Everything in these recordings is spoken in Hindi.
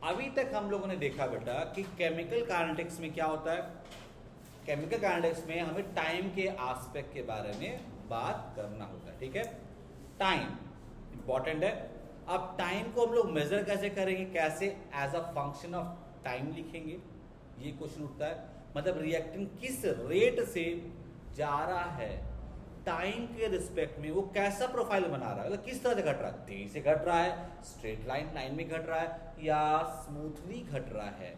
अभी तक हम लोगों ने देखा बेटा कि केमिकल काइनेटिक्स में क्या होता है। केमिकल काइनेटिक्स में हमें टाइम के एस्पेक्ट के बारे में बात करना होता है, ठीक है। टाइम इंपॉर्टेंट है। अब टाइम को हम लोग मेजर कैसे करेंगे, कैसे as a function of time लिखेंगे, ये क्वेश्चन उठता है। मतलब रिएक्टेंट किस रेट से जा रहा है टाइम के रिस्पेक्ट में, वो कैसा प्रोफाइल बना रहा है, मतलब किस तरह से घट रहा है, तेजी से घट रहा है, स्ट्रेट लाइन में घट रहा है, या स्मूथली घट रहा है,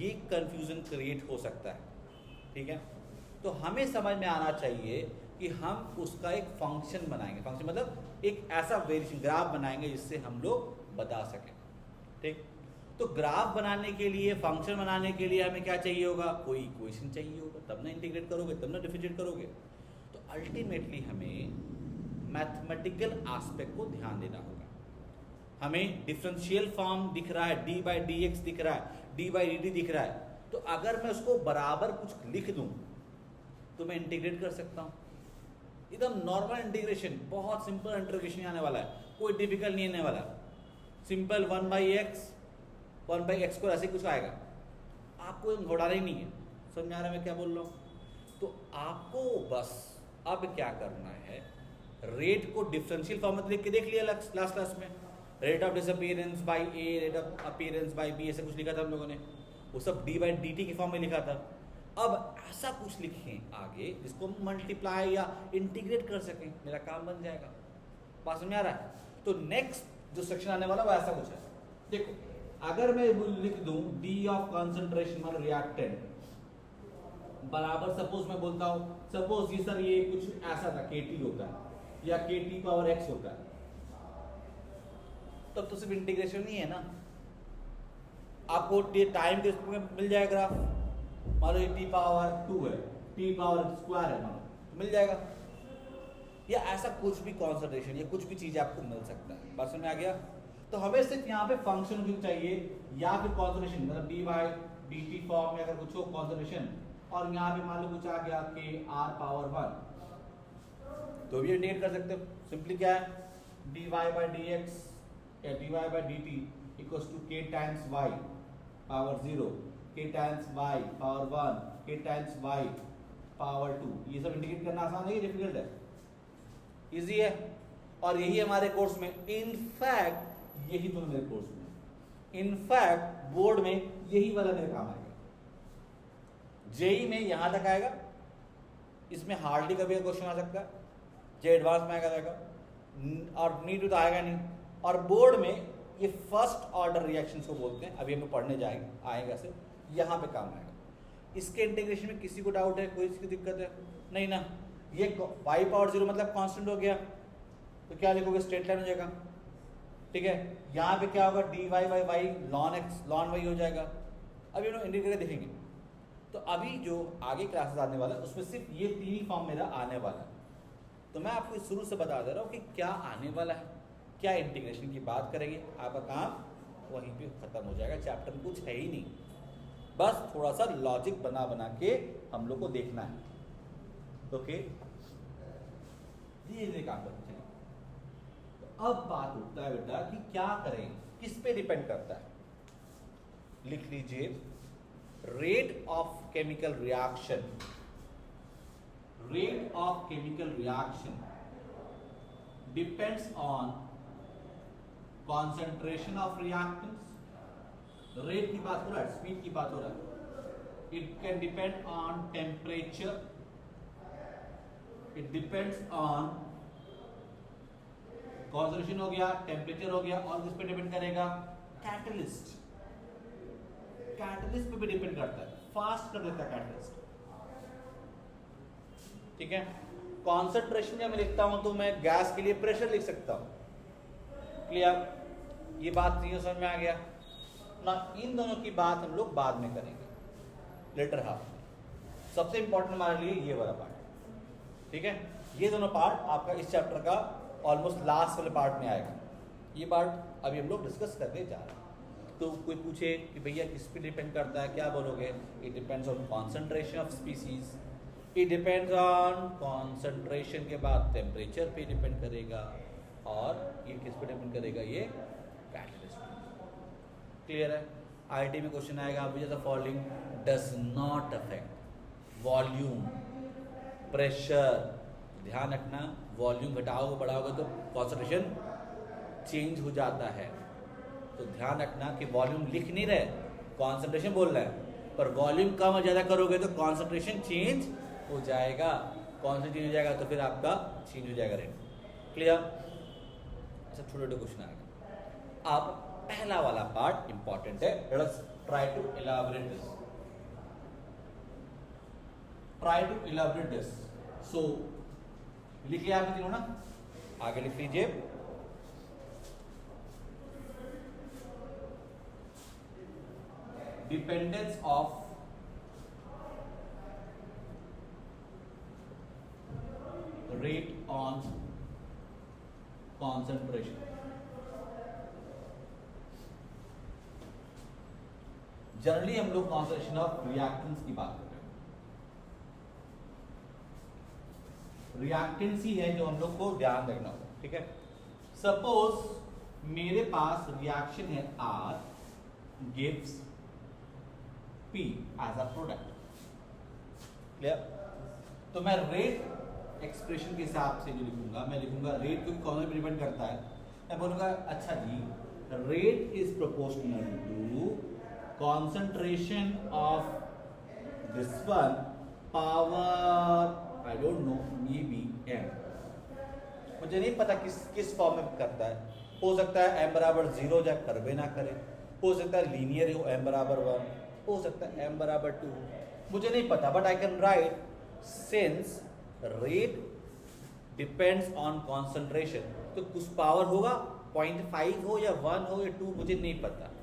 ये कंफ्यूजन क्रिएट हो सकता है, ठीक है। तो हमें समझ में आना चाहिए कि हम उसका एक फंक्शन बनाएंगे। फंक्शन मतलब एक ऐसा वेरिएशन ग्राफ बनाएंगे जिससे हम लोग बता सकें, ठीक। तो ग्राफ बनाने के लिए, फंक्शन बनाने के लिए हमें क्या चाहिए होगा, कोई इक्वेशन चाहिए होगा, तब ना इंटीग्रेट करोगे, तब ना डिफरेंशिएट करोगे। तो अल्टीमेटली हमें मैथमेटिकल एस्पेक्ट को ध्यान देना होगा। हमें डिफरेंशियल फॉर्म दिख रहा है, डी बाई डी एक्स दिख रहा है, डी बाई डी टी दिख रहा है, तो अगर मैं उसको बराबर कुछ लिख दूं तो मैं इंटीग्रेट कर सकता हूं। एकदम नॉर्मल इंटीग्रेशन, बहुत सिंपल इंटीग्रेशन आने वाला है, कोई डिफिकल्ट नहीं आने वाला। सिंपल 1/x को ऐसे कुछ आएगा, आपको घोड़ाना ही नहीं है। समझ में आ रहा है मैं क्या बोल रहा हूँ। तो आपको बस अब क्या करना है, रेट को डिफरेंशियल फॉर्म में लिख के देख लिया लास्ट क्लास में, rate of disappearance by A, rate of appearance by B, ऐसे कुछ लिखा था हम लोगों ने, वो सब डी बाई डी टी के फॉर्म में लिखा था। अब ऐसा कुछ लिखें आगे जिसको मल्टीप्लाई या इंटीग्रेट कर सकें, मेरा काम बन जाएगा। बात समझ में आ रहा है। तो नेक्स्ट जो सेक्शन आने वाला वो ऐसा कुछ है। देखो अगर मैं लिख दूं डी ऑफ कंसंट्रेशन मतलब रिएक्टेंट बराबर, सपोज मैं बोलता हूं, सपोज ये सर ये कुछ ऐसा था, केटी होता है या केटी पावर एक्स होता है, तब तो सिर्फ इंटीग्रेशन नहीं है ना, आपको टाइम के में मिल जाएगा ग्राफ। मान लो टी पावर 2 है, टी पावर स्क्वायर है, मान लो मिल जाएगा। या ऐसा कुछ भी कॉन्सेंट्रेशन या कुछ भी चीज आपको मिल सकता है। बात समझ में आ गया। तो हमें सिर्फ यहाँ पे फंक्शन क्यों चाहिए, या फिर कॉन्सेंट्रेशन मतलब D by D T form में अगर कुछ हो कॉन्सेंट्रेशन, और यहाँ पे मान लो कुछ आ गया के आर पावर 1, तो भी इंडिकेट कर सकते हो। सिंपली क्या है, D Y by D X या D Y by D T equals to K times Y power 0, K times Y power 1, के टाइम्स वाई पावर 2। ये सब इंडिकेट करना आसान है, डिफिकल्ट है, इजी है। और यही हमारे कोर्स में, इनफैक्ट यही तो मेरे कोर्स में, इनफैक्ट बोर्ड में यही वाला मेरे काम आएगा, जेई में यहां तक आएगा, इसमें हार्डली कभी क्वेश्चन आ सकता है, जे एडवांस में आएगा, और नीट तो आएगा नहीं। और बोर्ड में ये फर्स्ट ऑर्डर रिएक्शंस को बोलते हैं, अभी हम पढ़ने जाएंगे, आएगा से यहां पे काम आएगा। इसके इंटीग्रेशन में किसी को डाउट है, कोई इसकी दिक्कत है नहीं ना। ये y पावर 0 मतलब कांस्टेंट हो गया, तो क्या लिखोगे, स्ट्रेट लाइन हो जाएगा, ठीक है। यहाँ पे क्या होगा, D Y by Y ln X ln Y हो जाएगा। अभी हम लोग इंटीग्रेट देखेंगे। तो अभी जो आगे क्लासेस आने वाला है उसमें सिर्फ ये तीन ही फॉर्म मेरा आने वाला है। तो मैं आपको शुरू से बता दे रहा हूँ कि क्या आने वाला है, क्या इंटीग्रेशन की बात करेंगे, आपका काम वहीं पे खत्म हो जाएगा। चैप्टर में कुछ है ही नहीं, बस थोड़ा सा लॉजिक बना बना के हम लोग को देखना है। ओके, धीरे काम करते हैं। तो अब बात उठता है बेटा कि क्या करें, किस पे डिपेंड करता है। लिख लीजिए, rate of chemical reaction, rate of chemical reaction depends on concentration of reactants. Rate की बात हो रहा है, स्पीड की बात हो रहा है। It can depend on temperature, it depends on concentration हो गया, टेम्परेचर हो गया, और किस पे डिपेंड करेगा, कैटलिस्ट। कैटलिस्ट पे भी डिपेंड करता है, फास्ट कर देता है कैटलिस्ट, ठीक है। कॉन्सेंट्रेशन जब मैं लिखता हूं तो मैं गैस के लिए प्रेशर लिख सकता हूं। क्लियर, ये बात नहीं समझ में आ गया ना। इन दोनों की बात हम लोग बाद में करेंगे, लेटर हाफ में। सबसे इंपॉर्टेंट हमारे लिए ये वाला पार्ट, ठीक है। ये दोनों पार्ट आपका इस चैप्टर का ऑलमोस्ट लास्ट वाले पार्ट में आएगा। ये पार्ट अभी हम लोग डिस्कस करने जा रहे हैं। तो कोई पूछे कि भैया किस पे डिपेंड करता है, क्या बोलोगे, it depends on concentration of species, it depends on concentration के बाद टेम्परेचर पे डिपेंड करेगा, और ये किस पे डिपेंड करेगा, ये कैटलिस्ट पे। क्लियर है? आईटी में क्वेश्चन आएगा which of the following does not affect volume pressure. ध्यान रखना, वॉल्यूम घटाओगे बढ़ाओगे तो कॉन्सेंट्रेशन चेंज हो जाता है। तो ध्यान रखना कि वॉल्यूम लिख नहीं रहे, कॉन्सेंट्रेशन बोल रहे हैं, पर वॉल्यूम कम और ज़्यादा करोगे तो कॉन्सेंट्रेशन चेंज हो जाएगा। कॉन्सेंट्रेशन चेंज हो जाएगा तो फिर आपका चेंज हो जाएगा रेट। क्लियर? सब छोटे छोटे क्वेश्चन आएगा। अब पहला वाला पार्ट इंपॉर्टेंट है, let us try to elaborate this. Try to elaborate this. So लिख लिया आपने तीनों ना, आगे लिख लीजिए। Dependence of rate on concentration. Generally हम लोग कॉन्सेंट्रेशन ऑफ रिएक्टेंट्स की बात करते हैं। रिएक्टेंट्स ही है जो हम लोग को ध्यान रखना होगा, ठीक है? सपोज मेरे पास रिएक्शन है R gives P as a product. Clear? तो मैं रेट एक्सप्रेशन के हिसाब से जो लिखूंगा, मैं लिखूंगा रेट, क्योंकि कौन सा डिपेंड करता है। मैं बोलूंगा अच्छा जी, rate is proportional to concentration of this one power I don't know maybe m। मुझे नहीं पता किस फॉर्म में करता है। हो सकता है m बराबर 0 जाए, करवे ना करे। हो सकता है लीनियर हो m बराबर 1, हो सकता है m बराबर 2, मुझे नहीं पता। But I can right since rate depends on concentration, तो कुछ पावर होगा, 0.5 हो या 1 हो या 2, मुझे नहीं पता।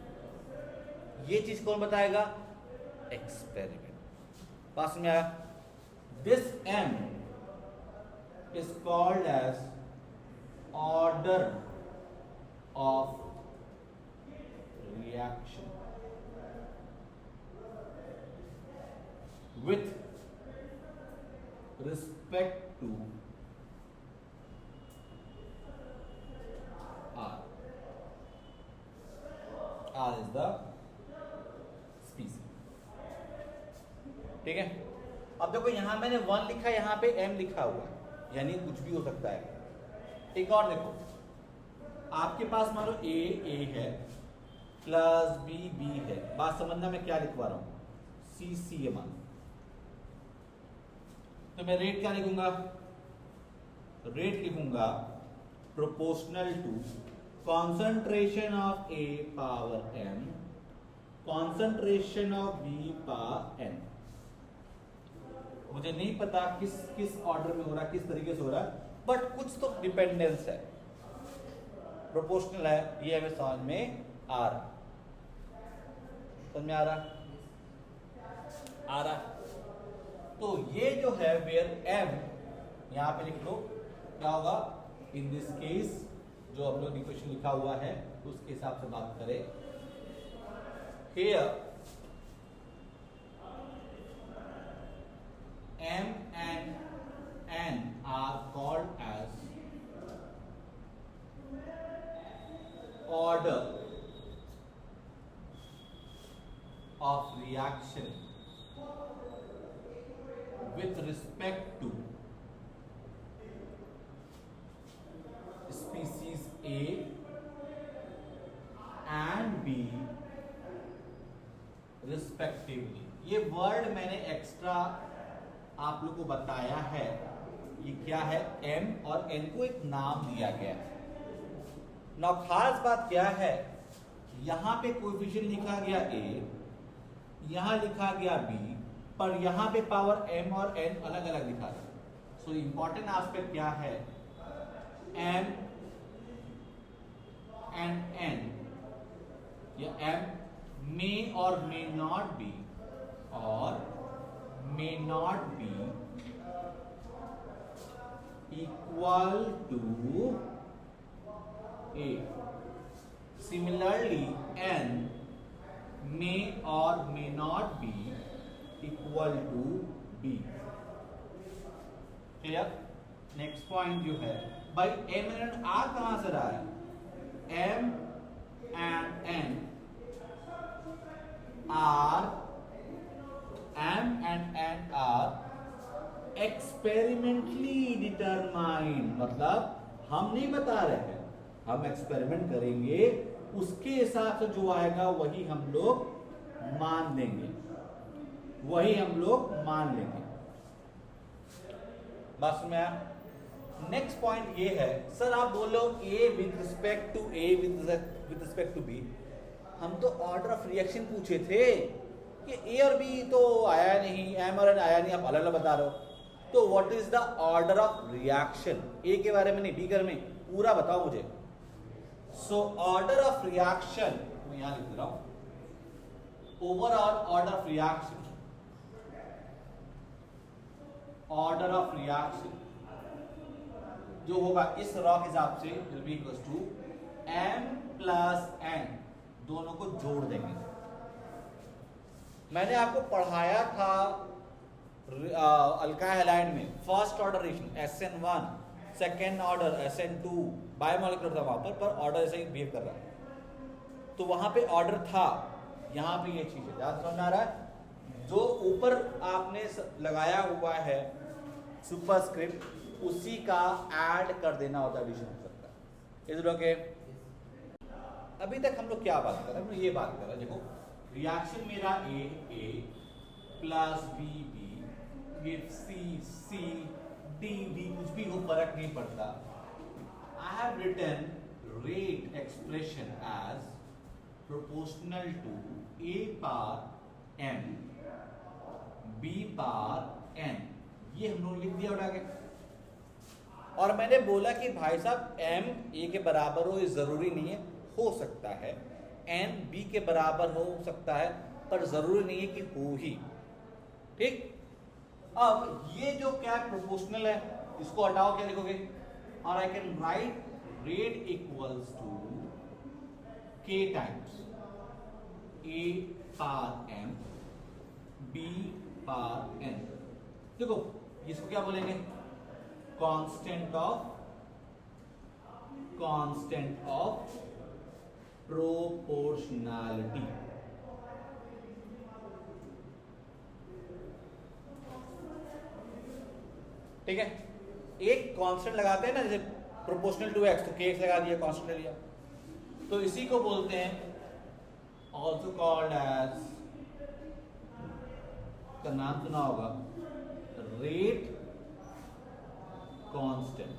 ये चीज कौन बताएगा? एक्सपेरिमेंट। पास में आया? This m is called as order of reaction with respect to R। R is the ठीक है? अब देखो यहां मैंने 1 लिखा, यहां पे m लिखा हुआ है, यानी कुछ भी हो सकता है। एक और देखो, आपके पास मान लो a है प्लस b है। बात समझना मैं क्या लिखवा रहा हूं, c है मान। तो मैं रेट क्या लिखूंगा? रेट लिखूंगा proportional to concentration of a power m concentration of b power n। मुझे नहीं पता किस ऑर्डर में हो रहा है, किस तरीके से हो रहा है, बट कुछ तो डिपेंडेंस है। प्रोपोर्शनल है, ये हमें समझ में आ रहा। समझ में आ रहा। तो ये जो है वेयर m, यहां पे लिख लो क्या होगा। इन दिस केस जो हम लोग इक्वेशन लिखा हुआ है उसके हिसाब से बात करें, here m and n are called as order of reaction with respect to species A and B respectively। ये वर्ड मैंने एक्स्ट्रा आप लोग को बताया है। ये क्या है? m और n को एक नाम दिया गया है। नौ खास बात क्या है, यहां पे कोएफिशिएंट लिखा गया a, यहां लिखा गया b, पर यहां पे पावर m और n अलग अलग लिखा गया। सो इंपॉर्टेंट एस्पेक्ट क्या है, m and n, या m may or may not be or may not be equal to A। Similarly, n may or may not be equal to B। Clear? Next point जो है भाई m and r कहां से रहा है? m and n experimentally determine, मतलब हम नहीं बता रहे हैं, हम एक्सपेरिमेंट करेंगे, उसके हिसाब से जो आएगा वही हम लोग मान लेंगे, वही हम लोग मान लेंगे। बस में नेक्स्ट पॉइंट ये है, सर आप बोलो A with respect to A with respect to B, हम तो ऑर्डर ऑफ रिएक्शन पूछे थे कि ए और बी तो आया नहीं, एम और एन आया नहीं, आप अलग अलग बता रहे हो, तो what is the order of reaction, A के बारे में नहीं बी के बारे में पूरा बताओ मुझे। सो ऑर्डर ऑफ रिएक्शन मैं यहां लिख रहा हूं, overall order of reaction, order of reaction जो होगा इस रॉ के हिसाब से will be equal to m plus n, दोनों को जोड़ देंगे। मैंने आपको पढ़ाया था अल्काइल हैलाइड में first order reaction SN1, second order SN2, bimolecular था वहां पर ऑर्डर ऐसे ही बिहेव कर रहा है, तो वहां पे ऑर्डर था, यहां पे ये चीज है, ध्यान समझ में आ रहा है। जो ऊपर आपने लगाया हुआ है सुपरस्क्रिप्ट, उसी का ऐड कर देना होता है, एडिशन हो सकता है। Is okay? अभी तक हम लोग क्या बात कर रहे हैं, ये बात कर रहे हैं, देखो रिएक्शन मेरा A plus B give C D कुछ भी हो फर्क नहीं पड़ता। I have written rate expression as proportional to A power M B power N, ये हम लोग लिख दिया उठा के, और मैंने बोला कि भाई साहब m a के बराबर हो ये जरूरी नहीं है, हो सकता है n b के बराबर हो सकता है, पर जरूरी नहीं है कि हो ही, ठीक। अब ये जो क्या प्रोपोर्शनल है, इसको हटाओ, क्या लिखोगे, और I can write rate equals to k times a power m b power n। देखो इसको क्या बोलेंगे, कांस्टेंट ऑफ प्रोपोर्शनैलिटी, ठीक है। एक कांस्टेंट लगाते हैं ना, जैसे प्रोपोर्शनल टू x, तो kx लगा दिया, कांस्टेंट ले लिया, तो इसी को बोलते हैं ऑल्सो कॉल्ड एज, का नाम सुना होगा, रेट कांस्टेंट।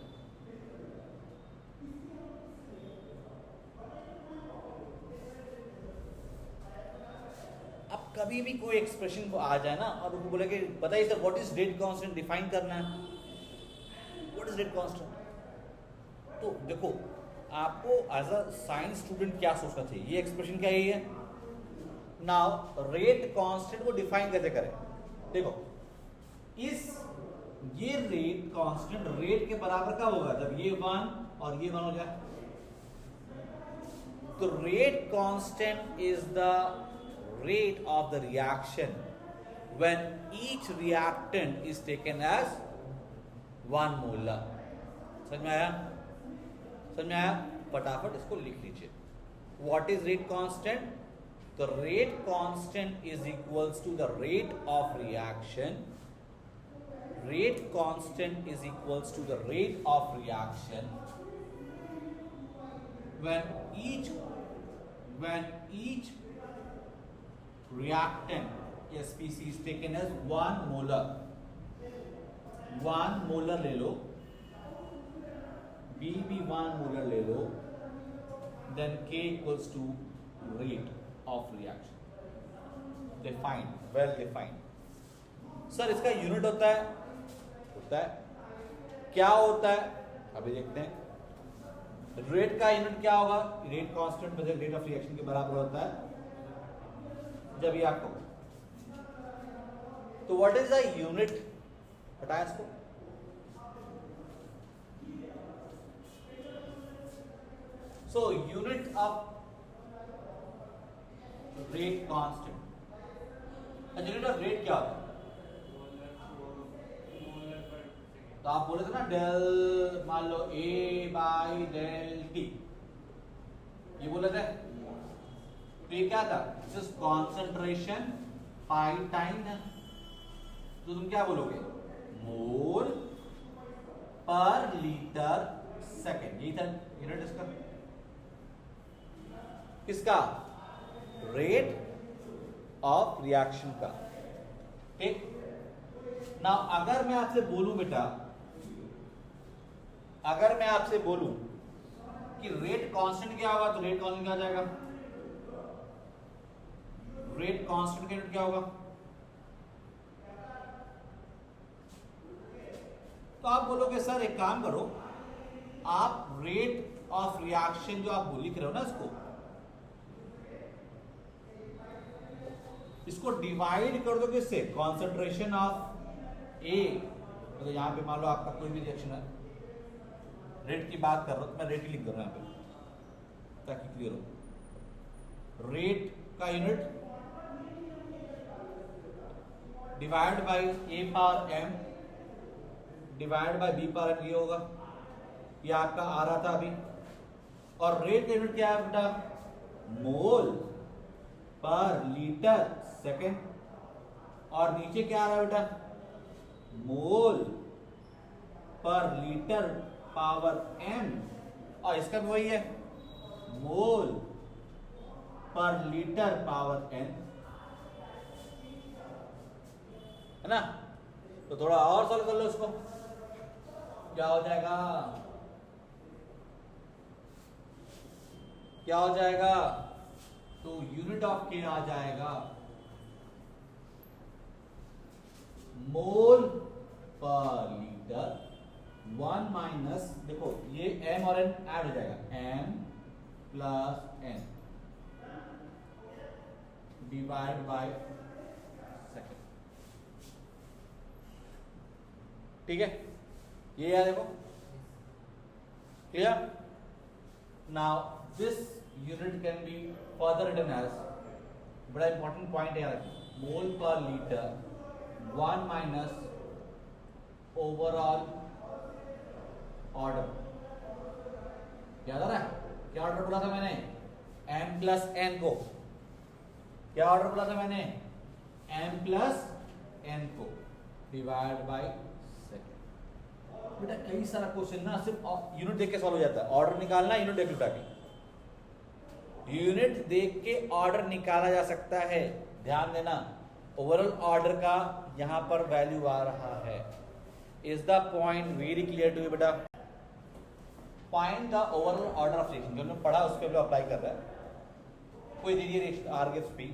अब कभी भी कोई एक्सप्रेशन को आ जाए ना और उनको बोले कि बताइए sir what is rate constant, define करना है, व्हाट इज रेट कांस्टेंट। तो देखो आपको एज अ साइंस स्टूडेंट क्या सोचना चाहिए, ये एक्सप्रेशन क्या है, नाउ रेट कांस्टेंट को डिफाइन कैसे करें। देखो ये रेट कांस्टेंट रेट के बराबर कब होगा, जब ये 1 और ये 1 हो जाए, तो rate constant is the rate of the reaction when each reactant is taken as 1 molar. समझ में आया, समझ में आया, फटाफट इसको लिख लीजिए। What is rate constant, the rate constant is equals to the rate of reaction, rate constant is equals to the rate of reaction when each reactant SPC is taken as 1 molar, 1 molar ले लो, B भी 1 molar ले लो, then K equals to rate of reaction, defined, well defined। Sir इसका यूनिट होता है क्या होता है, अभी देखते हैं। रेट का यूनिट क्या होगा, रेट कांस्टेंट में रेट ऑफ रिएक्शन के बराबर होता है जब ये आपको, तो व्हाट इज द यूनिट, हटाया इसको, so unit of rate constant, unit of rate क्या होता है, तो आप बोले थे ना डेल, मान लो A बाई डेल T, ये बोले थे, तो ये क्या था, this is concentration pi time है, तो तुम क्या बोलोगे, मोल पर लीटर सेकेंड, यही था यूनिट इसका। किसका? रेट ऑफ रिएक्शन का। ठीक। ना अगर मैं आपसे बोलूं बेटा, अगर मैं आपसे बोलूं कि रेट कांस्टेंट क्या होगा, तो रेट कांस्टेंट क्या आ जाएगा? रेट कांस्टेंट का यूनिट क्या होगा? तो आप बोलोगे सर एक काम करो, आप रेट ऑफ रिएक्शन जो आप लिख रहे हो ना, इसको डिवाइड कर दो किससे? कॉन्सेंट्रेशन ऑफ ए। तो यहां पे मान लो आपका कोई भी रिएक्शन है, रेट की बात कर रहा हूं तो मैं रेट ही लिख दे रहा हूं यहां पे ताकि क्लियर हो। रेट का unit divide by A power M divide by B power M, ये होगा, ये आपका आ रहा था अभी। और रेट का यूनिट क्या है बेटा? मोल पर लीटर सेकेंड। और नीचे क्या आ रहा है बेटा? मोल पर लीटर पावर एम। और इसका भी वही है, मोल पर लीटर पावर एन, है ना? तो थोड़ा और सॉल्व कर लो इसको, क्या हो जाएगा? क्या हो जाएगा? तो यूनिट ऑफ के आ जाएगा मोल पर लीटर, 1 माइनस, देखो ये m और n ऐड हो जाएगा, m plus n divide by second. ठीक है, ये यार देखो clear. Now this unit can be further written as, बड़ा इंपॉर्टेंट पॉइंट है यार, मोल पर लीटर 1 माइनस ओवरऑल ऑर्डर। याद आ रहा है क्या ऑर्डर बोला था मैंने? m प्लस n को। क्या ऑर्डर बोला था मैंने? m प्लस n को डिवाइड बाय सेकेंड। बेटा कई सारा क्वेश्चन ना सिर्फ यूनिट देख के सॉल्व हो जाता है। ऑर्डर निकालना, यूनिट देख उठा के, यूनिट देख के ऑर्डर निकाला जा सकता है। ध्यान देना, ओवरऑल ऑर्डर का यहां पर वैल्यू आ रहा है। Is the point very clear to you बेटा? Find the overall order of reaction, जो हमने पढ़ा उस पर अप्लाई कर रहा है। कोई दीजिए आर गिव्स पी।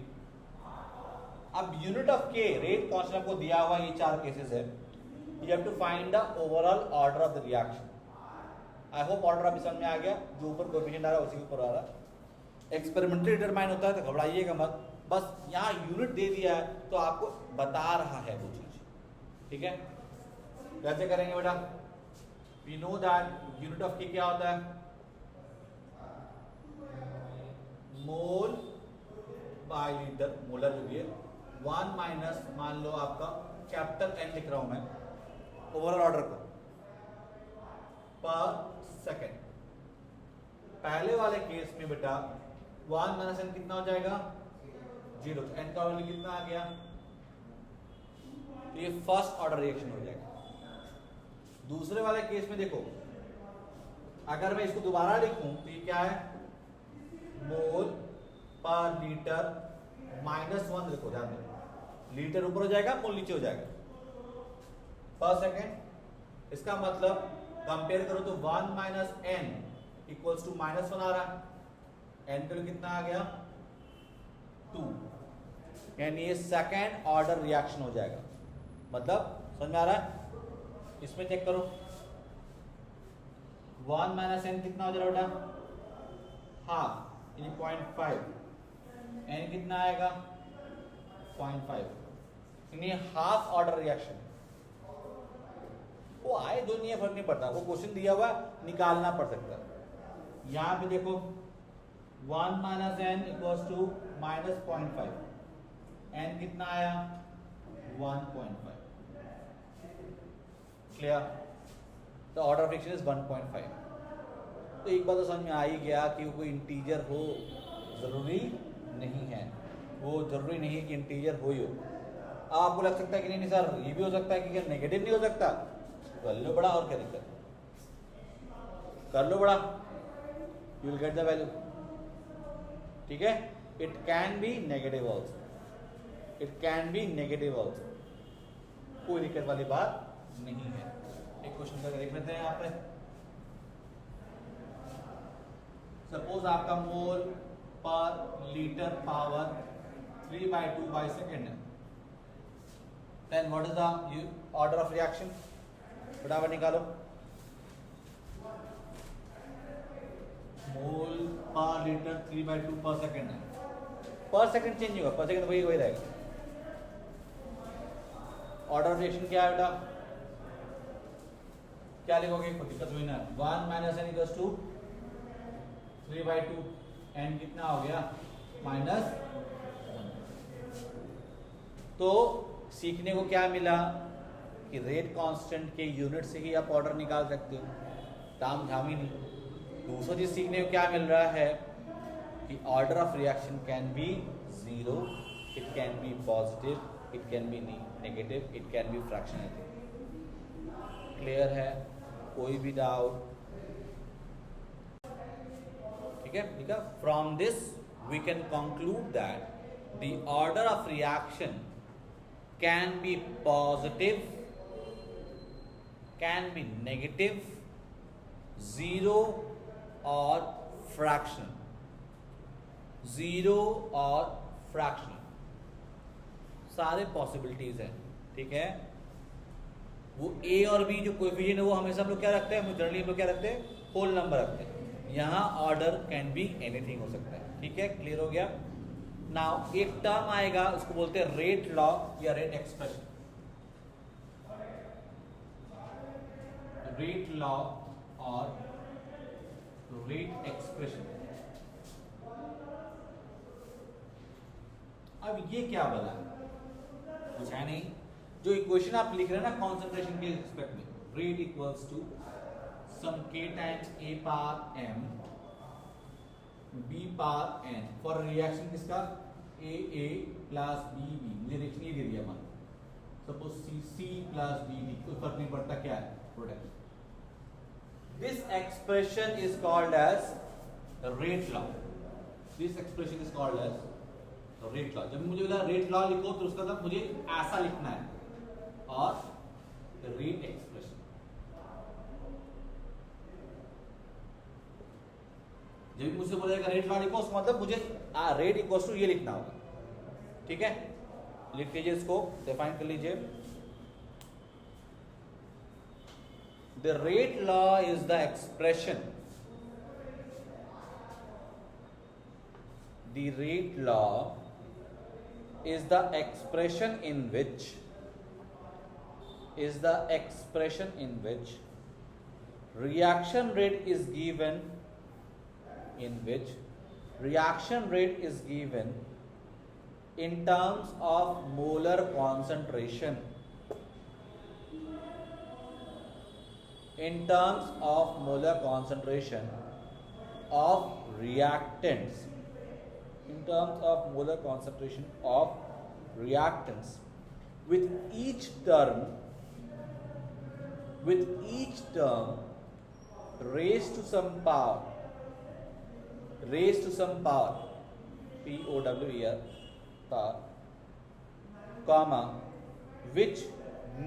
अब unit of K, rate constant आपको दिया हुआ, ये 4 केसेस है। You have to find the overall order of the reaction. I hope order अभी समझ में आ गया। जो ऊपर कोएफिशिएंट आ रहा है उसी के ऊपर आ रहा है। एक्सपेरिमेंटली डिटरमाइन होता है तो घबराइएगा मत, बस यहाँ यूनिट दे दिया है तो आपको बता रहा है वो चीज। ठीक है, कैसे करेंगे बेटा? We know that unit of K क्या होता है? मोल बाय लीटर, मोलर जो भी है, 1 माइनस, मान लो आपका कैपिटल N लिख रहा हूं मैं ओवरऑल ऑर्डर को, पर सेकेंड। पहले वाले केस में बेटा 1 माइनस n कितना हो जाएगा? 0। तो n का वैल्यू कितना आ गया? तो ये फर्स्ट ऑर्डर रिएक्शन हो जाएगा। दूसरे वाले केस में देखो, अगर मैं इसको दोबारा लिखूं तो ये क्या है? मोल पर लीटर -1 लिखो, ध्यान दो, लीटर ऊपर हो जाएगा, मोल नीचे हो जाएगा, पर सेकेंड। इसका मतलब कंपेयर करो तो 1 माइनस n इक्वल्स टू -1 आ रहा है। n का कितना आ गया? 2। यानी ये सेकेंड ऑर्डर रिएक्शन हो जाएगा। मतलब समझ में आ रहा है? इसमें चेक करो, 1 माइनस n कितना हो जाएगा बेटा? हाफ, यानी 0.5। n कितना आएगा? 0.5, यानी हाफ ऑर्डर रिएक्शन। वो आए दो नहीं है, फर्क नहीं पड़ता, वो क्वेश्चन दिया हुआ निकालना पड़ सकता है। यहां पे देखो 1 minus n equals to -0.5, n कितना आया? 1.5। Clear? The order of reaction is 1.5। तो एक बात तो समझ में आ ही गया कि वो कोई इंटीजर हो जरूरी नहीं है, वो जरूरी नहीं है कि इंटीजर हो ही हो। आपको लग सकता है कि नहीं सर ये भी हो सकता है कि क्या नेगेटिव नहीं हो सकता, कर लो बड़ा, और क्या दिक्कत, कर लो बड़ा, you will get the value. ठीक है, it can be negative also, it can be negative also, कोई दिक्कत वाली बात नहीं है। एक क्वेश्चन करके देख लेते हैं यहाँ पे। सपोज आपका मोल पर लीटर पावर 3/2/सेकेंड है, then what is the order of reaction, फटाफट निकालो। मोल पर लीटर 3/2 पर सेकेंड है, पर सेकेंड चेंज होगा, पर सेकेंड वही रहेगा। ऑर्डर ऑफ रिएक्शन क्या है बेटा, क्या लिखोगे, कोई दिक्कत हुई ना, 1 - n इक्वल्स टू 3/2, n कितना हो गया -1। तो सीखने को क्या मिला कि रेट कांस्टेंट के यूनिट से ही आप ऑर्डर निकाल सकते हो, ताम झाम ही नहीं। दूसरा चीज सीखने को क्या मिल रहा है कि order of reaction can be 0, it can be positive, it can be negative, it can be fractional. Clear है, कोई भी डाउट? ठीक है, ठीक है। From this we can conclude that the order of reaction can be positive, can be negative, 0 और फ्रैक्शनल, 0 और फ्रैक्शनल, सारे पॉसिबिलिटीज हैं। ठीक है, वो ए और बी जो कोएफिशिएंट है वो हमेशा हम लोग क्या रखते हैं, जनरली हम लोग क्या रखते हैं, होल नंबर रखते हैं। यहाँ ऑर्डर कैन बी एनीथिंग हो सकता है। ठीक है, क्लियर हो गया। नाउ एक टर्म आएगा, उसको बोलते हैं रेट लॉ या रेट एक्सप्रेशन। रेट लॉ और रेट एक्सप्रेशन। अब ये क्या बोला, कुछ है नहीं, जो इक्वेशन आप लिख रहे हैं ना कॉन्सेंट्रेशन के रिस्पेक्ट में, rate equals to some k times a power m b power n for reaction किसका, a प्लस b b, मुझे रिएक्शन ये दे दिया मान, suppose c plus d d, कोई फर्क नहीं पड़ता क्या है product. This expression is called as rate law, this expression is called as rate law. जब मुझे बोला रेट लॉ लिखो तो उसका मतलब मुझे ऐसा लिखना है, और रेट एक्सप्रेशन, जब मुझसे बोलेगा रेट लॉ लिखो उसका मतलब मुझे रेट इक्वल्स टू ये लिखना होगा। ठीक है, लिख लीजिए, इसको डिफाइन कर लीजिए। The rate law is the expression, the rate law is the expression in which reaction rate is given in terms of molar concentration, of reactants, with each term raised to some power, POWER, power, comma, which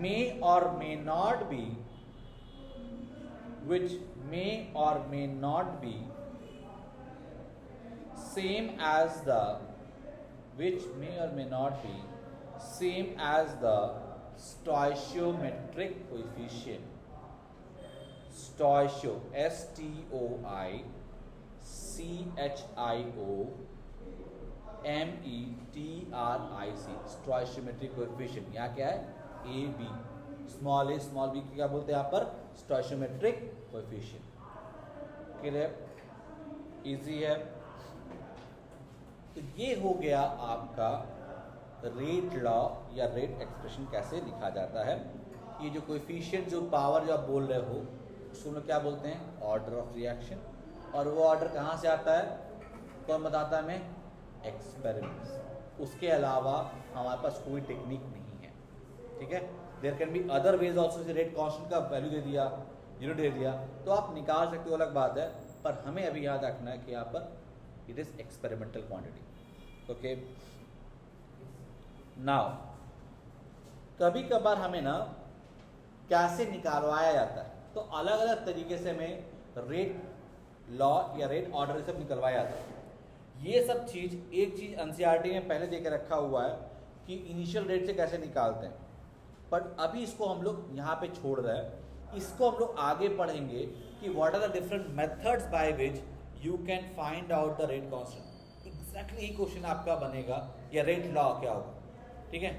may or may not be same as the stoichiometric coefficient, stoichiometric coefficient, यहाँ क्या है, AB, small a small b क्या बोलते हैं यहाँ पर, stoichiometric coefficient। क्लियर, इजी है। तो ये हो गया आपका रेट लॉ या रेट एक्सप्रेशन कैसे लिखा जाता है। ये जो कोएफिशिएंट, जो पावर जो आप बोल रहे हो, उसको हम लोग क्या बोलते हैं, ऑर्डर ऑफ रिएक्शन। और वो ऑर्डर कहाँ से आता है, कौन बताता है हमें, एक्सपेरिमेंट्स। उसके अलावा हमारे पास कोई टेक्निक नहीं ठीक है, there can be other ways also, जैसे रेट कांस्टेंट का वैल्यू दे दिया, यूनिट दे दिया, तो आप निकाल सकते हो, अलग बात है, पर हमें अभी याद रखना है कि यहाँ पर it is experimental quantity. Okay, now कभी कभार हमें ना कैसे निकालवाया जाता है, तो अलग अलग तरीके से हमें रेट लॉ या रेट ऑर्डर सब निकलवाया जाता है। ये सब चीज़, एक चीज़ एनसीईआरटी में पहले दे के रखा हुआ है कि इनिशियल रेट से कैसे निकालते हैं, बट अभी इसको हम लोग यहाँ पे छोड़ रहे हैं। इसको हम लोग आगे पढ़ेंगे कि what are the different methods by which you can find out the rate constant. Exactly यही क्वेश्चन आपका बनेगा, या रेट लॉ क्या होगा, ठीक है,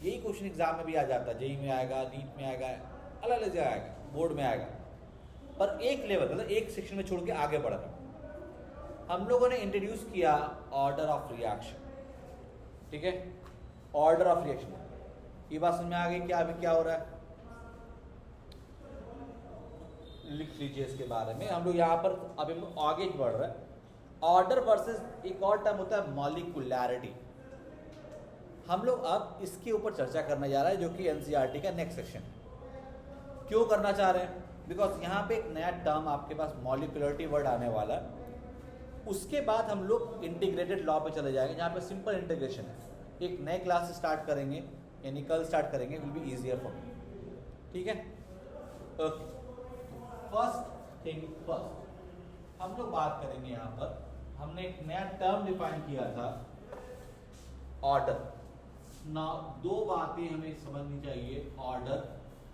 यही क्वेश्चन एग्जाम में भी आ जाता है, जेई में आएगा, नीट में आएगा, अलग अलग जगह आएगा, बोर्ड में आएगा, पर एक लेवल मतलब एक सेक्शन में छोड़ के आगे बढ़ रहा है। हम लोगों ने इंट्रोड्यूस किया ऑर्डर ऑफ रिएक्शन, ठीक है, ऑर्डर ऑफ रिएक्शन, ये बात समझ में आ गई क्या अभी क्या हो रहा है, लिख लीजिए इसके बारे में। हम लोग यहाँ पर अभी हम आगे बढ़ रहे हैं। ऑर्डर वर्सेस एक और टर्म होता है मॉलिक्यूलैरिटी। हम लोग अब इसके ऊपर चर्चा करने जा रहे हैं, जो कि एनसीईआरटी का नेक्स्ट सेक्शन है। क्यों करना चाह रहे हैं, बिकॉज यहाँ पे एक नया टर्म आपके पास मॉलिक्यूलरिटी वर्ड आने वाला है। उसके बाद हम लोग इंटीग्रेटेड लॉ पे चले जाएंगे, जहाँ पे सिंपल इंटीग्रेशन है। एक नए क्लास स्टार्ट करेंगे, यानी कल स्टार्ट करेंगे, will be easier for me, ठीक है। ओके, फर्स्ट थिंग फर्स्ट, हम लोग बात करेंगे यहाँ पर, हमने एक नया टर्म डिफाइन किया था, ऑर्डर। ना दो बातें हमें समझनी चाहिए, ऑर्डर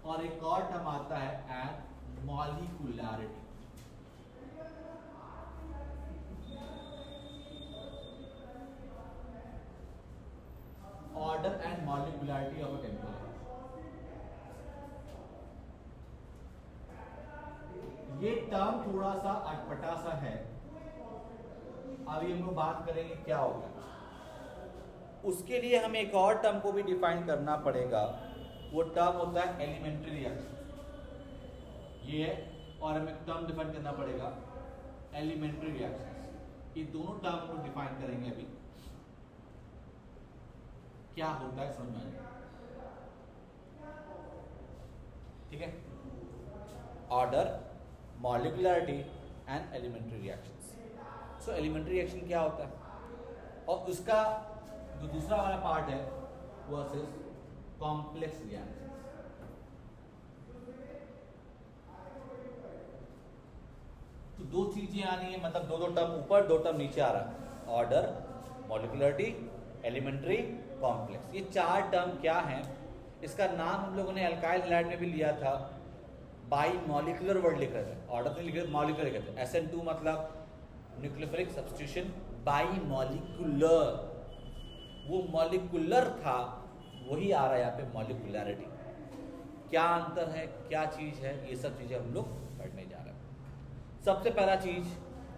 और एक और टर्म आता है and molecularity. Order and molecularity of a chemical. ये टर्म थोड़ा सा अटपटा सा है, अभी हम लोग बात करेंगे क्या होगा। उसके लिए हमें एक और टर्म को भी डिफाइन करना पड़ेगा, वो टर्म होता है एलिमेंट्री रिएक्शन। ये है, और हमें टर्म डिफाइन करना पड़ेगा एलिमेंट्री रिएक्शन। ये दोनों टर्म को डिफाइन करेंगे अभी, क्या होता है समझ में आएगा, ठीक है। Order, molecularity and elementary reactions. So elementary reaction क्या होता है, और उसका जो दूसरा वाला पार्ट है वर्सेस कॉम्प्लेक्स रिएक्शंस। तो दो चीजें आनी है, मतलब दो टर्म ऊपर, दो टर्म नीचे आ रहा है, ऑर्डर, मॉलिक्यूलरिटी, एलिमेंट्री, कॉम्प्लेक्स। ये चार टर्म क्या हैं, इसका नाम हम लोगों ने अल्काइल हैलाइड में भी लिया था, बाई मॉलिक्यूलर वर्ड लिख रहे थे, ऑर्डर नहीं लिख रहे, मॉलिक्यूलर लिख रहे थे। SN2 मतलब न्यूक्लियोफिलिक सब्स्टिट्यूशन, बाई मॉलिक्यूलर, वो मॉलिक्यूलर था, वही आ रहा है यहाँ पे मॉलिक्यूलैरिटी। क्या अंतर है, क्या चीज है, ये सब चीजें हम लोग पढ़ने जा रहे हैं। सबसे पहला चीज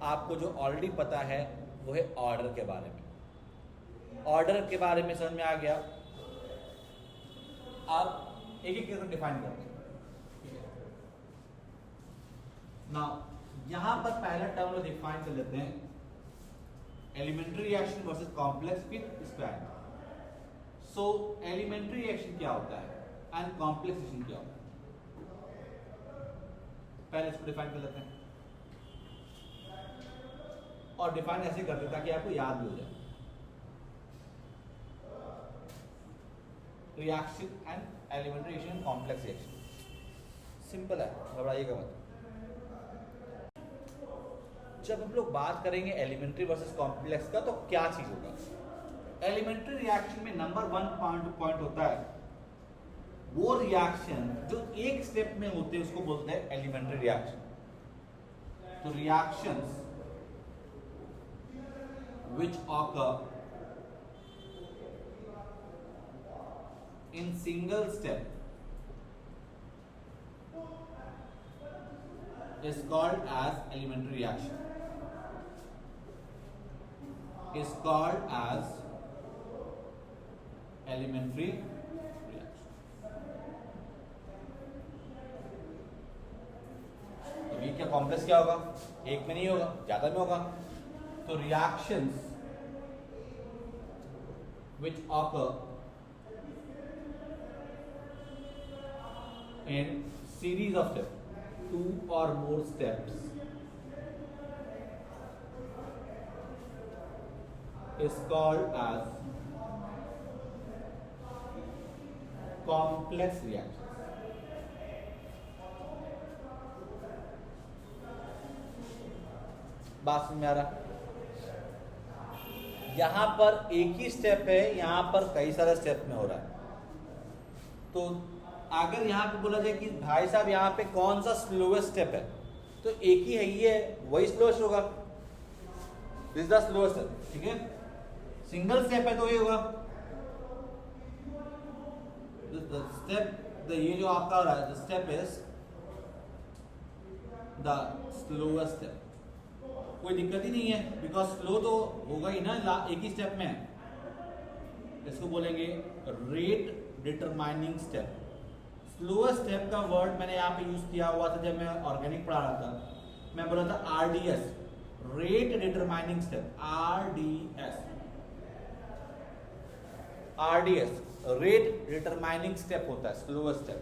आपको जो ऑलरेडी पता है वो है ऑर्डर के बारे में। ऑर्डर के बारे में समझ में आ गया। अब एक एक करके डिफाइन करते हैं, ठीक है। नाउ यहां पर पहला टर्म को डिफाइन कर लेते हैं, एलिमेंट्री रिएक्शन वर्सेस कॉम्प्लेक्स, फिर स्क्वायर। सो एलिमेंट्री रिएक्शन क्या होता है एंड कॉम्प्लेक्स रिएक्शन क्या होता है, पहले इसको डिफाइन कर लेते हैं, और डिफाइन ऐसे करते हैं ताकि आपको याद भी हो जाए। Reaction and elementary reaction, complex reaction, simple है, घबराइएगा मत। जब हम लोग बात करेंगे एलिमेंट्री वर्सेस कॉम्प्लेक्स का, तो क्या चीज होगा। एलिमेंट्री रिएक्शन में नंबर 1 पॉइंट होता है, वो रिएक्शन जो एक स्टेप में होते हैं उसको बोलते हैं एलिमेंट्री रिएक्शन। तो reactions which occur in single step is called as elementary reaction, is called as elementary reaction। तो ये क्या कॉम्प्लेक्स क्या होगा, एक में नहीं होगा, ज्यादा में होगा। तो reactions which occur in series of steps, 2 or more steps is called as complex reactions. बात समझ में आ रहा? यहां पर एक ही स्टेप है, यहां पर कई सारे स्टेप में हो रहा है। तो अगर यहां पे बोला जाए कि भाई साहब यहां पे कौन सा स्लोएस्ट स्टेप है, तो एक ही है, ये वही स्लोएस्ट होगा, this is the slowest step. ठीक है, सिंगल स्टेप है तो ये होगा स्टेप, ये जो आपका step is the slowest step. कोई दिक्कत ही नहीं है, बिकॉज स्लो तो होगा ही ना, एक ही स्टेप में है। इसको बोलेंगे rate determining step. Slowest step का वर्ड मैंने यहाँ पे यूज किया हुआ था जब मैं ऑर्गेनिक पढ़ा रहा था, मैं बोला था RDS, rate determining step, RDS rate determining step होता है स्लोएस्ट स्टेप।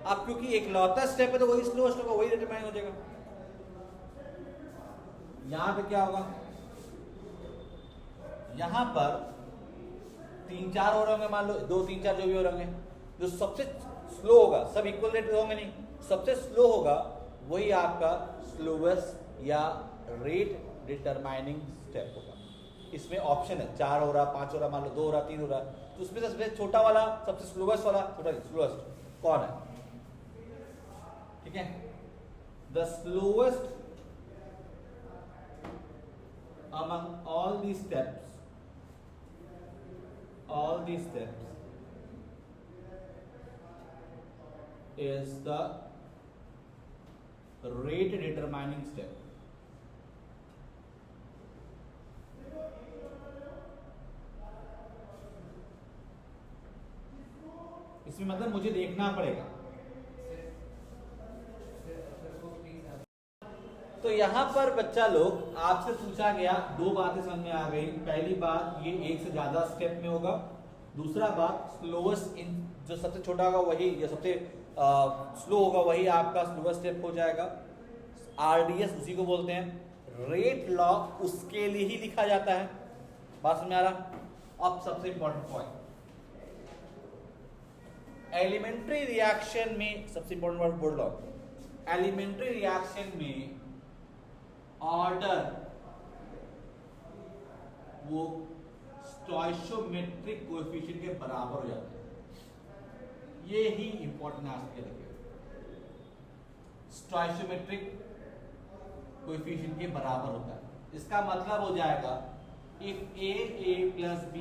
अब क्योंकि एक लौता स्टेप है तो वही स्लोएस्ट होगा, वही डिटरमाइन हो जाएगा। यहां पे क्या होगा, यहां पर 3-4 हो रहे होंगे, मान लो 2-3-4 जो भी हो रहे होंगे, जो सबसे स्लो होगा, सब इक्वल रेट होंगे नहीं, सबसे स्लो होगा वही आपका स्लोएस्ट या रेट डिटरमाइनिंग स्टेप होगा। इसमें ऑप्शन है 4 हो रहा, 5 हो रहा, मान लो 2 हो रहा, 3 हो रहा, तो उसमें सबसे छोटा वाला, सबसे स्लोएस्ट वाला, छोटा स्लोएस्ट कौन है? ठीक है, the slowest among all these steps is the rate determining step. इसमें मतलब मुझे देखना पड़ेगा। तो यहां पर बच्चा लोग आपसे पूछा गया, 2 बातें समझ में आ गई। पहली बात, ये एक से ज्यादा स्टेप में होगा। दूसरा बात, स्लोएस्ट इन जो सबसे छोटा होगा वही, या सबसे स्लो होगा वही आपका स्लोएस्ट स्टेप हो जाएगा। RDS उसी को बोलते हैं। रेट लॉ उसके लिए ही लिखा जाता है। बात समझ में आ रहा? अब सबसे इंपॉर्टेंट पॉइंट, एलिमेंट्री रिएक्शन में सबसे इंपॉर्टेंट वर्ड बोल लो, एलिमेंट्री रिएक्शन में ऑर्डर वो स्टोइशियोमेट्रिक कोएफिशिएंट के बराबर हो जाता है। ये ही इंपॉर्टेंट एस्पेक्ट है, स्टोइशियोमेट्रिक कोएफिशिएंट के बराबर होता है। इसका मतलब हो जाएगा if A plus B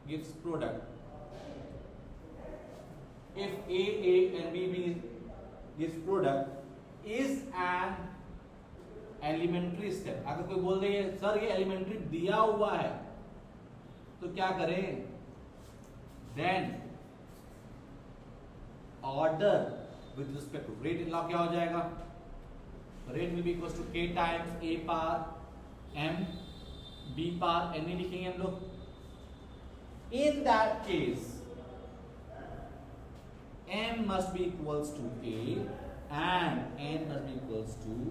gives product, if A and B gives product is an elementary step. अगर कोई बोल रही है सर ये एलिमेंट्री दिया हुआ है तो क्या करें, then order with respect to rate law क्या हो जाएगा, rate will be equal to K times A power M B power N ही लिखेंगे हम लोग। In that case M must be equals to A and N must be equals to,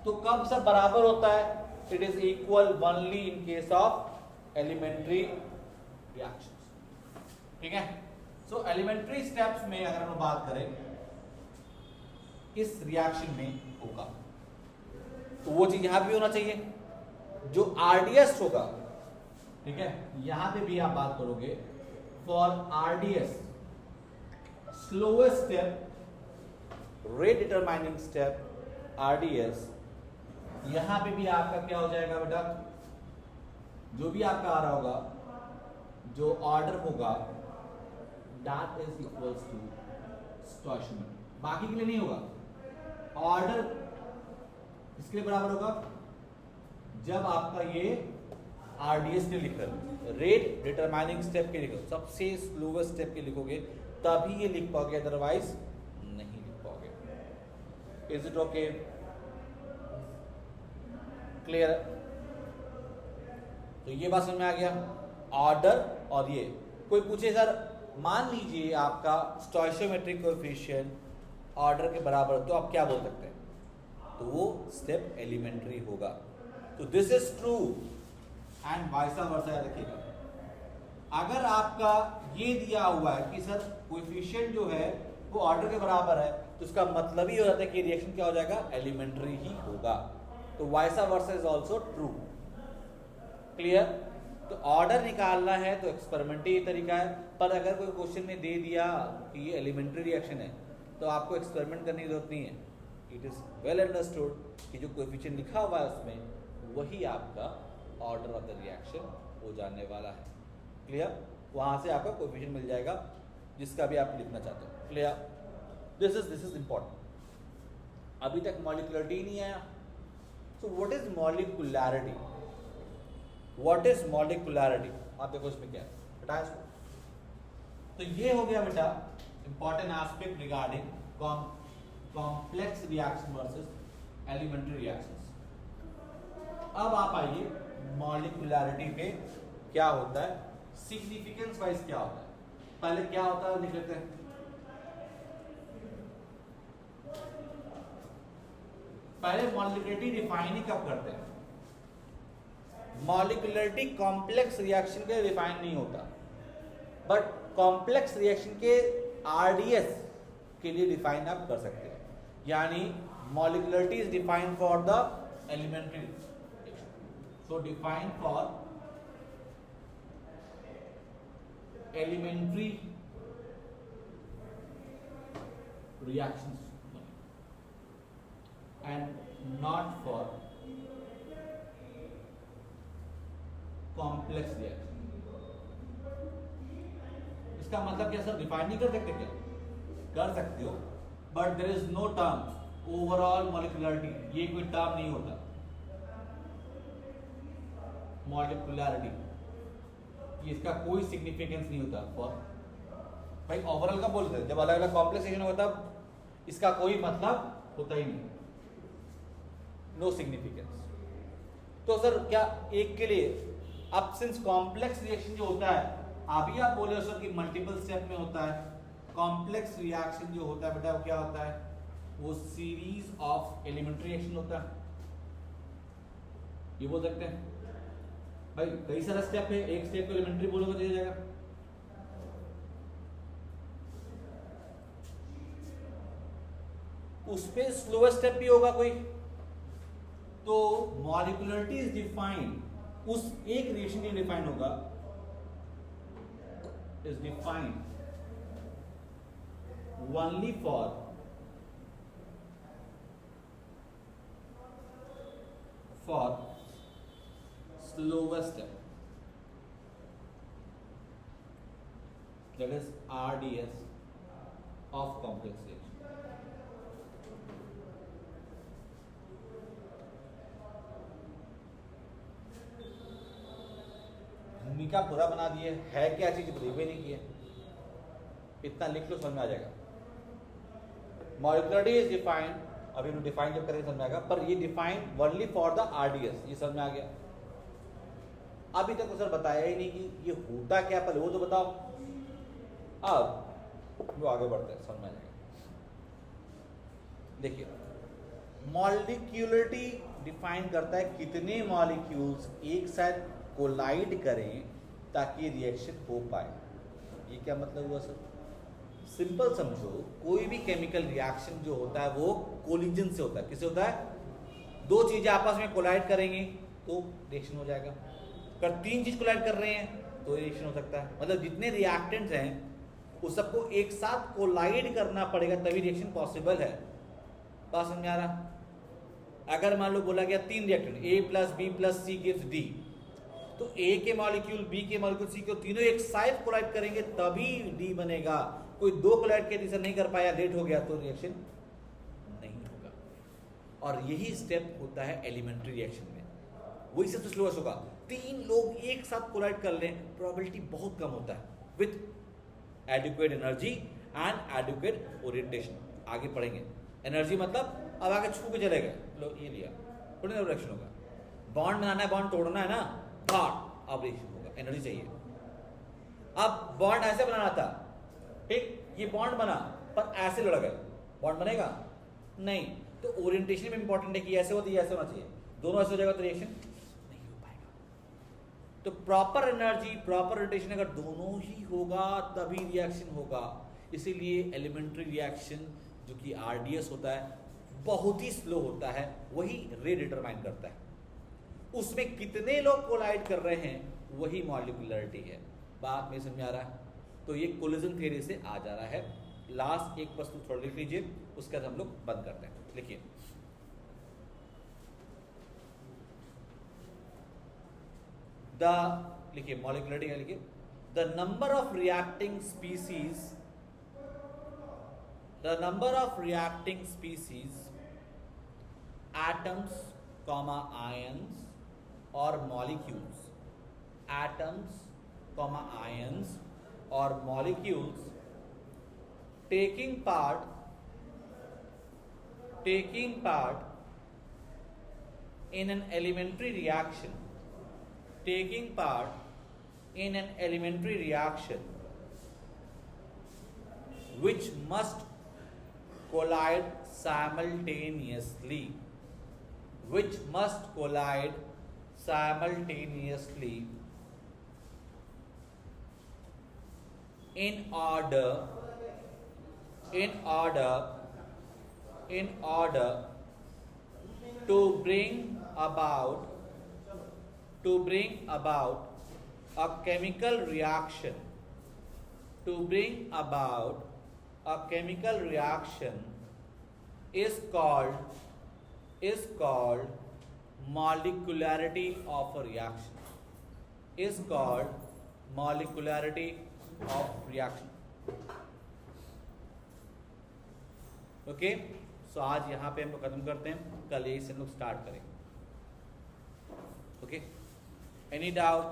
तो कब सब बराबर होता है, it is equal only in case of elementary reactions. ठीक है, सो एलिमेंट्री स्टेप्स में अगर हम बात करें इस रिएक्शन में होगा, तो वो चीज यहां भी होना चाहिए जो RDS होगा। ठीक है, यहां पे भी आप बात करोगे for RDS slowest step, rate determining step RDS, यहां पे भी आपका क्या हो जाएगा बेटा, जो भी आपका आ रहा होगा, जो ऑर्डर होगा that is equals to stoichiometric. बाकी के लिए नहीं होगा, ऑर्डर इसके लिए बराबर होगा जब आपका ये RDS के लिख रहे, रेट डिटरमाइनिंग स्टेप के लिखो, सबसे स्लोएस्ट स्टेप के लिखोगे तभी ये लिख पाओगे, अदरवाइज नहीं लिख पाओगे। Is it okay? क्लियर? तो ये बात समझ में आ गया, ऑर्डर और ये कोई पूछे सर मान लीजिए आपका स्टोइशियोमेट्रिक कोएफिशिएंट ऑर्डर के बराबर, तो आप क्या बोल सकते हैं? तो वो स्टेप एलिमेंट्री होगा। तो this is true and vice versa. रखिएगा, अगर आपका ये दिया हुआ है कि सर कोएफिशिएंट जो है वो ऑर्डर के बराबर है, तो इसका मतलब ही हो जाता है कि रिएक्शन क्या हो जाएगा? एलिमेंट्री ही होगा। तो vice versa is also true. Clear? तो ऑर्डर निकालना है तो एक्सपेरिमेंटली तरीका है, पर अगर कोई क्वेश्चन में दे दिया कि ये एलिमेंट्री रिएक्शन है तो आपको एक्सपेरिमेंट करने की जरूरत नहीं है। इट इज वेल अंडरस्टूड कि जो कोएफिशिएंट लिखा हुआ है उसमें वही आपका ऑर्डर ऑफ द रिएक्शन हो जाने वाला है। क्लियर? वहां से आपका कोएफिशिएंट मिल जाएगा जिसका भी आप लिखना चाहते हो। क्लियर? This is important. अभी तक मॉलिक्युलरिटी नहीं आया। So what is molecularity? What is molecularity? आप देखो इसमें क्या है, हटाया इसको। तो ये हो गया बेटा important aspect regarding complex reaction versus elementary reactions. अब आप आइए मॉलिक्युलरिटी पे क्या होता है, सिग्निफिकेंस वाइज क्या होता है। पहले क्या होता है लिख लेते हैं। पहले मॉलिक्युलरिटी डिफाइन ही कब करते हैं? मॉलिक्युलरिटी कॉम्प्लेक्स रिएक्शन के डिफाइन नहीं होता, बट कॉम्प्लेक्स रिएक्शन के आरडीएस के लिए डिफाइन आप कर सकते हैं। यानी molecularity is defined for the elementary reaction. So defined for elementary reactions and not for complex reaction। इसका मतलब क्या सर डिफाइन नहीं कर सकते क्या? कर सकते हो, but there is no term overall molecularity, ये कोई टर्म नहीं होता। मॉलिक्युलरिटी इसका कोई सिग्निफिकेंस नहीं होता फॉर भाई ओवरऑल का बोलते हैं। जब अलग अलग कॉम्प्लेक्सेशन होता है इसका कोई मतलब होता ही नहीं, नो सिग्निफिकेंस। तो सर क्या एक के लिए अब सिंस कॉम्प्लेक्स रिएक्शन जो होता है, अभी आप बोले सर कि मल्टीपल स्टेप में होता है। कॉम्प्लेक्स रिएक्शन जो होता है बेटा वो क्या होता है? वो सीरीज ऑफ एलिमेंट्री रिएक्शन होता है। ये बोल सकते हैं भाई कई सारा स्टेप है, एक स्टेप को एलिमेंट्री बोलोगे तो दिया जाएगा। उस पे स्लोएस्ट स्टेप भी होगा कोई। तो मॉलिक्युलरिटी इज डिफाइंड, उस एक रिएक्शन के लिए डिफाइन होगा, is defined only for slowest step, that is RDS of complex reaction। भूमिका पूरा बना दिए, है क्या चीज बिलीव ही नहीं किए, इतना लिख लो समझ में आ जाएगा। मॉलिक्युलरिटी इज डिफाइंड, अभी हम डिफाइन जब करेंगे समझ में आएगा, पर ये defined only for the RDS, ये समझ में आ गया। अभी तक तो सर बताया ही नहीं कि ये होता क्या, पहले वो तो बताओ। अब वो आगे बढ़ते हैं, समझ में आ जाएगा। देखिए मॉलिक्युलरिटी डिफाइन करता है कितने मॉलिक्यूल्स एक साथ कोलाइड करें ताकि रिएक्शन हो पाए। ये क्या मतलब हुआ सर? सिंपल समझो, कोई भी केमिकल रिएक्शन जो होता है वो कोलिजन से होता है। किससे होता है? दो चीजें आपस में कोलाइड करेंगी तो रिएक्शन हो जाएगा। अगर तीन चीज कोलाइड कर रहे हैं तो रिएक्शन हो सकता है। मतलब जितने रिएक्टेंट्स हैं उस सबको एक साथ कोलाइड करना पड़ेगा तभी रिएक्शन पॉसिबल है। बात समझ आ रहा? अगर मान लो बोला गया तीन reactant A plus B plus C gives D, तो A के मॉलिक्यूल B के मॉलिक्यूल C को तीनों एक साथ कोलाइड करेंगे तभी D बनेगा। कोई दो कोलाइड के तीसरा नहीं कर पाया, लेट हो गया तो रिएक्शन नहीं होगा। और यही स्टेप होता है एलिमेंट्री रिएक्शन में, वही सबसे स्लोएस्ट होगा। तीन लोग एक साथ कोलाइड कर लें, प्रोबेबिलिटी बहुत कम होता है with adequate energy and adequate orientation. आगे पढ़ेंगे एनर्जी मतलब अब आगे छू के चले गए, लो ये लिया, थोड़ी ना रिएक्शन होगा। बॉन्ड बनाना है, बॉन्ड तोड़ना है ना, अब रिएक्शन होगा, एनर्जी चाहिए। अब बॉन्ड ऐसे बनाना था, ठीक, ये बॉन्ड बना पर ऐसे लड़ गए, बॉन्ड बनेगा नहीं। तो ओरिएंटेशन में इंपॉर्टेंट है कि ऐसे होती है, ऐसे होना चाहिए, दोनों ऐसे हो जाएगा तो रिएक्शन नहीं हो पाएगा। तो प्रॉपर एनर्जी, प्रॉपर रोटेशन अगर दोनों ही होगा तभी रिएक्शन होगा। इसीलिए एलिमेंट्री रिएक्शन जो कि आरडीएस होता है बहुत ही स्लो होता है, वही रे डिटरमाइन करता है। उसमें कितने लोग कोलाइड कर रहे हैं वही मॉलिक्यूलरिटी है। बात में समझ आ रहा है? तो ये कोलिजन थ्योरी से आ जा रहा है। लास्ट एक वस्तु थोड़ा लिख लीजिए, उसके बाद हम लोग बंद करते हैं। लिखिए, लिखिए मॉलिक्यूलरिटी का लिखिए, the number of reacting species, the number of reacting species, atoms comma ions और मॉलिक्यूल्स, एटम्स कॉमा आयंस और molecules taking part in an elementary reaction, taking part in an elementary reaction which must collide simultaneously, which must collide simultaneously in order to bring about a chemical reaction, to bring about a chemical reaction is called molecularity of a reaction, is called molecularity of reaction. Okay, so आज यहाँ पे हम लोग खत्म करते हैं, कल यही से हम लोग स्टार्ट करेंगे। Okay, any doubt?